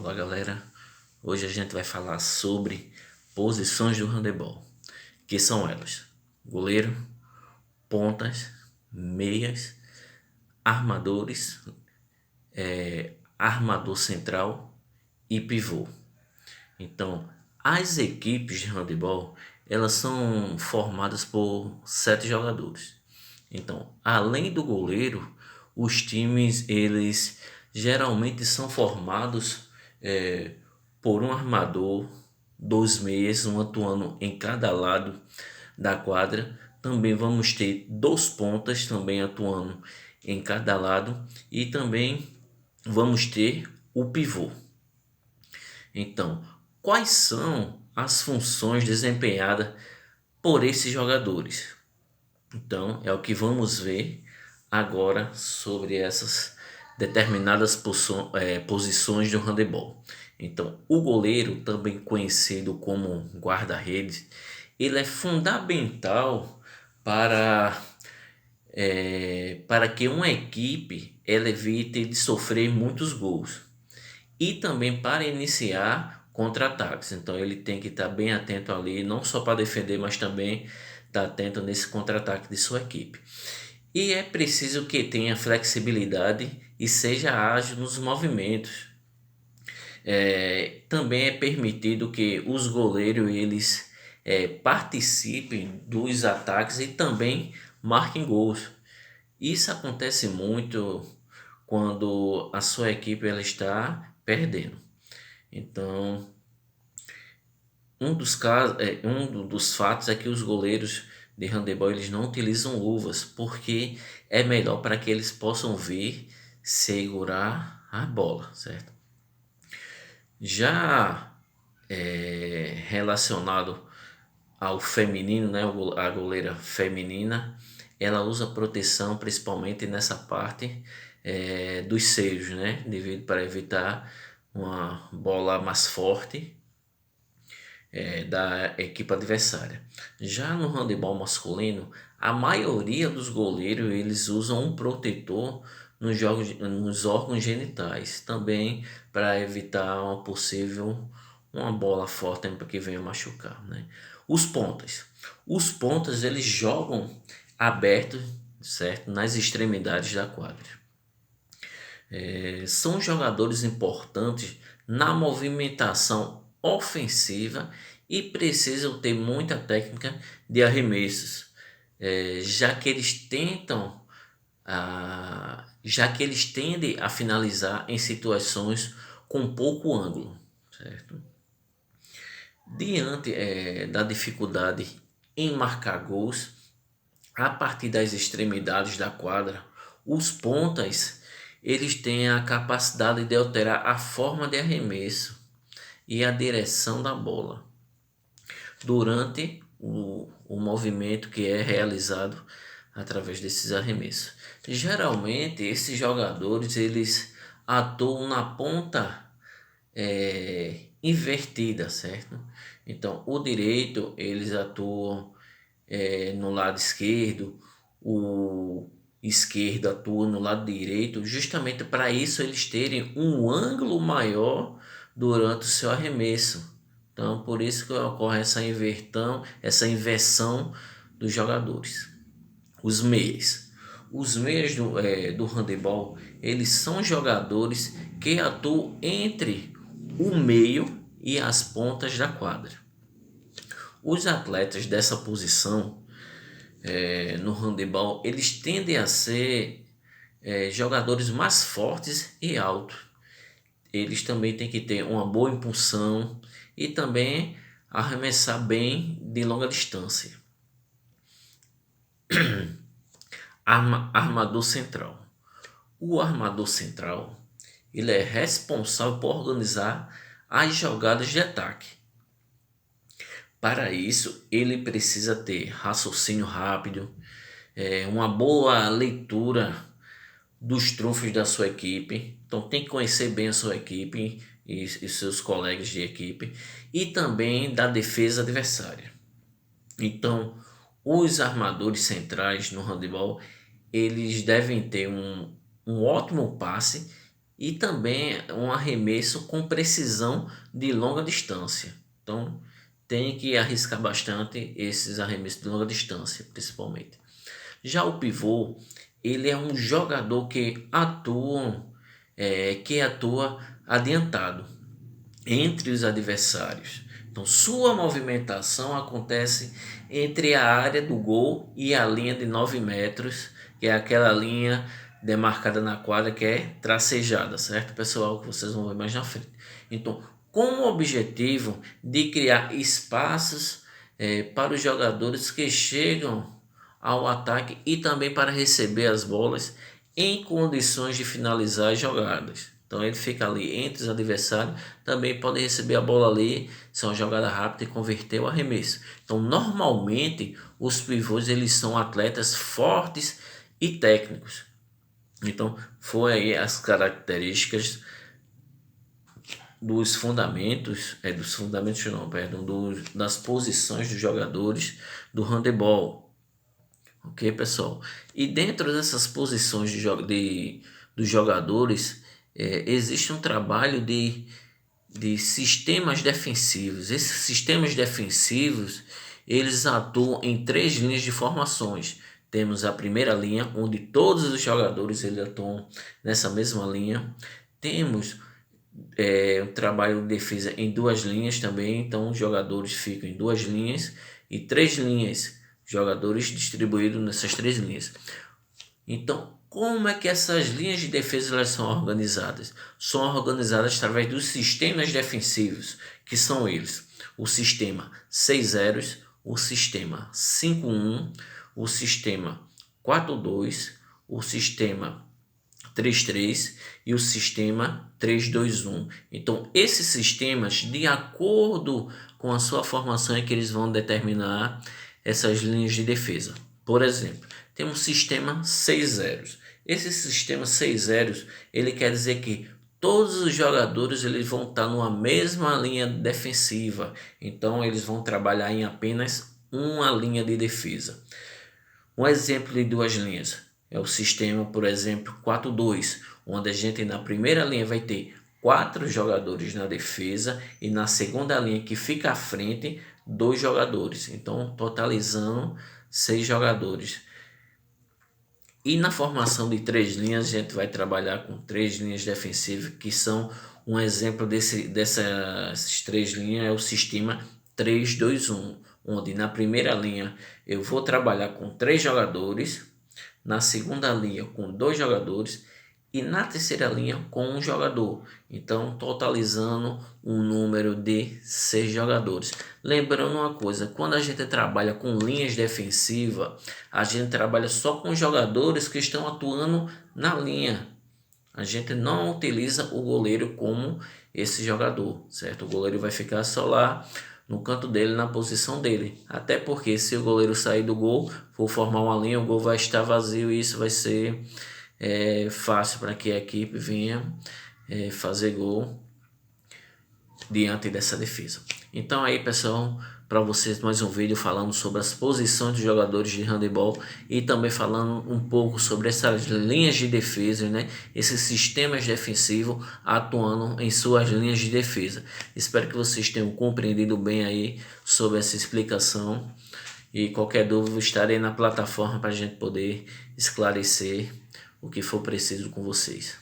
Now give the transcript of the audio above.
Olá galera, hoje a gente vai falar sobre posições do handebol, que são elas: goleiro, pontas, meias, armadores, armador central e pivô. Então, as equipes de handebol, elas são formadas por 7 jogadores. Então, além do goleiro, os times eles geralmente são formados por um armador, 2 meias, um atuando em cada lado da quadra. Também vamos ter 2 pontas também atuando em cada lado e também vamos ter o pivô. Então, quais são as funções desempenhadas por esses jogadores? Então, é o que vamos ver agora sobre essas determinadas posições do handebol. Então, o goleiro, também conhecido como guarda-redes, ele é fundamental para, para que uma equipe ela evite de sofrer muitos gols e também para iniciar contra-ataques. Então ele tem que estar bem atento ali, não só para defender, mas também estar atento nesse contra-ataque de sua equipe. E é preciso que tenha flexibilidade e seja ágil nos movimentos. Também é permitido que os goleiros eles participem dos ataques e também marquem gols. Isso acontece muito quando a sua equipe ela está perdendo. Então, um dos fatos é que os goleiros de handebol eles não utilizam luvas, porque é melhor para que eles possam vir segurar a bola, certo? Já relacionado ao feminino, né, a goleira feminina, ela usa proteção principalmente nessa parte dos seios, né, devido para evitar uma bola mais forte da equipe adversária. Já no handebol masculino, a maioria dos goleiros eles usam um protetor nos órgãos genitais, também para evitar uma bola forte para que venha machucar, né? Os pontas eles jogam abertos, certo, nas extremidades da quadra. São jogadores importantes na movimentação ofensiva e precisam ter muita técnica de arremessos, já que eles tendem a finalizar em situações com pouco ângulo, certo? Diante da dificuldade em marcar gols a partir das extremidades da quadra, os pontas eles têm a capacidade de alterar a forma de arremesso e a direção da bola durante o movimento que é realizado através desses arremessos. Geralmente esses jogadores eles atuam na ponta invertida, certo? Então o direito eles atuam no lado esquerdo, o esquerdo atua no lado direito, justamente para isso eles terem um ângulo maior durante o seu arremesso. Então, por isso que ocorre essa inversão dos jogadores. Os meias. Os meias do handebol, eles são jogadores que atuam entre o meio e as pontas da quadra. Os atletas dessa posição no handebol, eles tendem a ser jogadores mais fortes e altos. Eles também têm que ter uma boa impulsão e também arremessar bem de longa distância. Armador central. O armador central ele é responsável por organizar as jogadas de ataque. Para isso, ele precisa ter raciocínio rápido, uma boa leitura dos trunfos da sua equipe. Então, tem que conhecer bem a sua equipe e seus colegas de equipe e também da defesa adversária. Então, os armadores centrais no handebol eles devem ter um ótimo passe e também um arremesso com precisão de longa distância. Então tem que arriscar bastante esses arremessos de longa distância, principalmente. Já o pivô, ele é um jogador que atua adiantado entre os adversários. Então, sua movimentação acontece entre a área do gol e a linha de 9 metros, que é aquela linha demarcada na quadra que é tracejada, certo, pessoal? Que vocês vão ver mais na frente. Então, com o objetivo de criar espaços para os jogadores que chegam ao ataque e também para receber as bolas em condições de finalizar as jogadas. Então ele fica ali entre os adversários, também pode receber a bola ali, se é uma jogada rápida e converter o arremesso. Então normalmente os pivôs eles são atletas fortes e técnicos. Então foi aí as características dos fundamentos não, perdão, das posições dos jogadores do handebol. Ok, pessoal? E dentro dessas posições dos jogadores, existe um trabalho de sistemas defensivos. Esses sistemas defensivos, eles atuam em 3 linhas de formações. Temos a primeira linha, onde todos os jogadores eles atuam nessa mesma linha. Temos um trabalho de defesa em 2 linhas também, então os jogadores ficam em 2 linhas e 3 linhas, jogadores distribuídos nessas 3 linhas. Então, como é que essas linhas de defesa elas são organizadas? São organizadas através dos sistemas defensivos, que são eles: o sistema 6-0, o sistema 5-1, o sistema 4-2, o sistema 3-3 e o sistema 3-2-1. Então, esses sistemas, de acordo com a sua formação, é que eles vão determinar essas linhas de defesa. Por exemplo, tem um sistema 6-0. Esse sistema 6-0, ele quer dizer que todos os jogadores eles vão estar numa mesma linha defensiva. Então, eles vão trabalhar em apenas uma linha de defesa. Um exemplo de 2 linhas é o sistema, por exemplo, 4-2, onde a gente na primeira linha vai ter 4 jogadores na defesa e na segunda linha que fica à frente 2 jogadores, então totalizando 6 jogadores. E na formação de 3 linhas a gente vai trabalhar com 3 linhas defensivas, que são um exemplo dessas 3 linhas é o sistema 3-2-1, onde na primeira linha eu vou trabalhar com 3 jogadores, na segunda linha com 2 jogadores e na terceira linha com 1 jogador. Então, totalizando um número de 6 jogadores. Lembrando uma coisa, quando a gente trabalha com linhas defensivas, a gente trabalha só com jogadores que estão atuando na linha. A gente não utiliza o goleiro como esse jogador, certo? O goleiro vai ficar só lá no canto dele, na posição dele. Até porque se o goleiro sair do gol, for formar uma linha, o gol vai estar vazio e isso vai ser fácil para que a equipe venha fazer gol diante dessa defesa. Então aí, pessoal, para vocês mais um vídeo falando sobre as posições dos jogadores de handebol e também falando um pouco sobre essas linhas de defesa, né? Esses sistemas defensivos atuando em suas linhas de defesa. Espero que vocês tenham compreendido bem aí sobre essa explicação e qualquer dúvida estarei na plataforma para a gente poder esclarecer o que for preciso com vocês.